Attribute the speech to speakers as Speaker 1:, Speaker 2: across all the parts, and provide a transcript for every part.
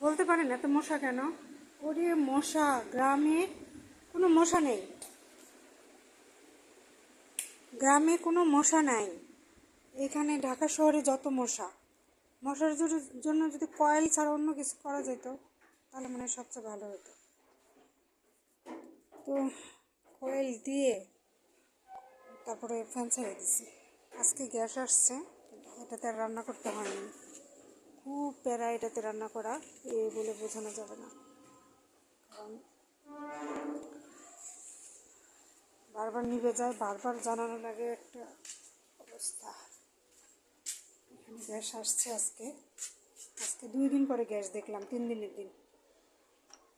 Speaker 1: বলতে পারেন এত মশা কেন? ওরে মশা, গ্রামে কোনো মশা নেই, গ্রামে কোনো মশা নাই। এখানে ঢাকা শহরে যত মশা, মশার জন্য যদি কয়েল ছাড়া অন্য কিছু করা যেত তাহলে মনে হয় সবচেয়ে ভালো হতো। তো কয়েল দিয়ে তারপরে ফ্যান ছেড়ে দিছি। আজকে গ্যাস আসছে, এটাতে আর রান্না করতে হয়নি। খুব প্যারা এটাতে রান্না করা, বলে বোঝানো যাবে না। কারণ বারবার নিভে যায়, বারবার জানানো লাগে, একটা অবস্থা। এখানে গ্যাস আসছে আজকে 2 দিন পরে গ্যাস দেখলাম, 3 দিনের দিন।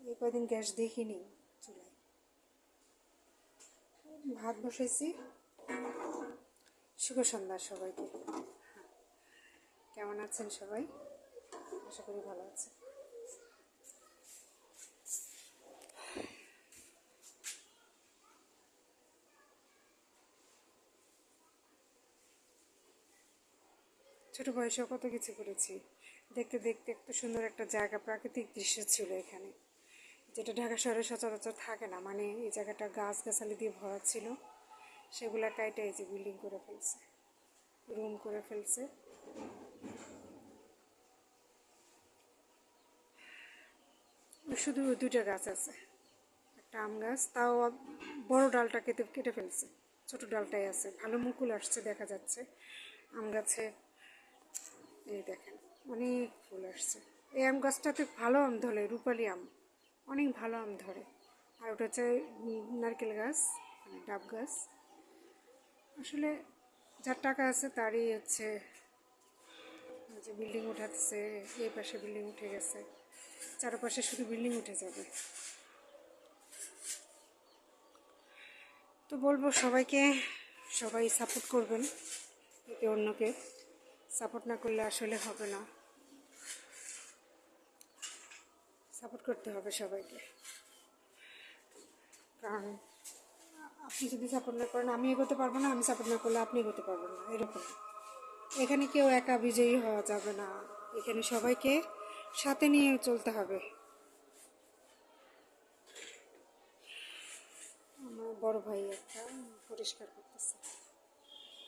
Speaker 1: এই কয়দিন গ্যাস দেখিনি চুলায়। ভাত বসেছি। শুভ সন্ধ্যা সবাইকে। কেমন আছেন সবাই? আশা করি ভালো আছে। ছোটো বয়সেও কত কিছু করেছি। দেখতে দেখতে এত সুন্দর একটা জায়গা, প্রাকৃতিক দৃশ্য ছিল এখানে, যেটা ঢাকা শহরে সচরাচর থাকে না। মানে এই জায়গাটা গাছগাছালি দিয়ে ভরা ছিল, সেগুলা কাইটে এই যে বিল্ডিং করে ফেলছে, রুম করে ফেলছে। শুধু 2টা গাছ আছে, একটা আম গাছ, তাও বড় ডালটা কেটে ফেলছে, ছোট ডালটাই আছে। ভালো মুকুল আসছে দেখা যাচ্ছে আম গাছে। এই দেখেন অনেক ফুল আসছে। এই আম গাছটাতে ভালো আম ধরে, রূপালি আম, অনেক ভালো আম ধরে। আর ওটা হচ্ছে নারকেল গাছ, মানে ডাব গাছ। আসলে যার টাকা আছে তারই হচ্ছে যে বিল্ডিং উঠাচ্ছে, এই পাশে বিল্ডিং উঠে গেছে, চারপাশে শুধু বিল্ডিং উঠে যাবে। তো বলবো সবাইকে, সবাই সাপোর্ট করবেন একে অন্যকে। সাপোর্ট না করলে আসলে হবে না, সাপোর্ট করতে হবে সবাইকে। কারণ আপনি যদি সাপোর্ট না করেন আমি এগোতে পারবো না, আমি সাপোর্ট না করলে আপনি এগোতে পারবেন না, এরকম। এখানে কেউ একা বিজয়ী হওয়া যাবে না, এখানে সবাইকে সাথে নিয়ে চলতে হবে। আমার বড় ভাই একটা পরিষ্কার করতেছে,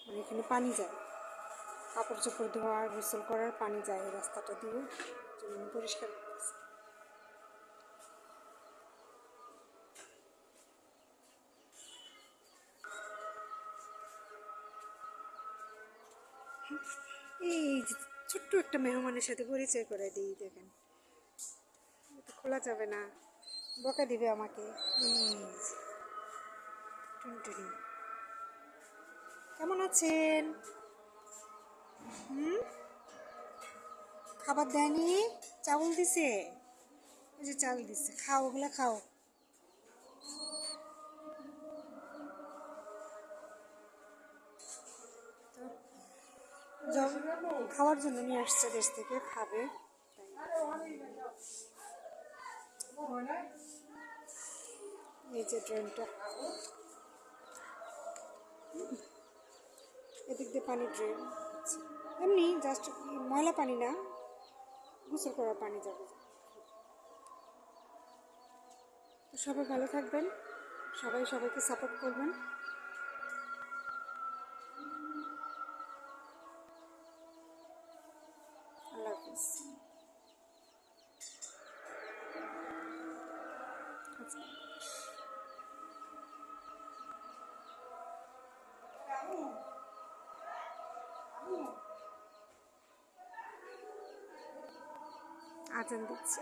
Speaker 1: মানে এখানে পানি যায়, কাপড় চোপড় ধোয়ার, গোসল করার পানি যায় এই রাস্তাটা দিয়ে, পরিষ্কার করতেছে। এই ছোট্ট একটা মেহমানের সাথে পরিচয় করে দিই, দেখেন এটা খোলা যাবে না, বকা দিবে আমাকে। টুনটুনি কেমন আছেন? খাবার দেয়নি? চাউল দিছে, ওই যে চাল দিছে, খাও, ওগুলা খাও। খাওয়ার জন্য নিয়ে আসছে দেশ থেকে, খাবে। এই যে ড্রেনটা, এদিক দিয়ে পানি ড্রেন, এমনি জাস্ট ময়লা পানি না, গোসল করার পানি যাবে। সবাই ভালো থাকবেন, সবাই সবাইকে সাপোর্ট করবেন। আল্লাহ হাফিজ। আজান দিচ্ছে।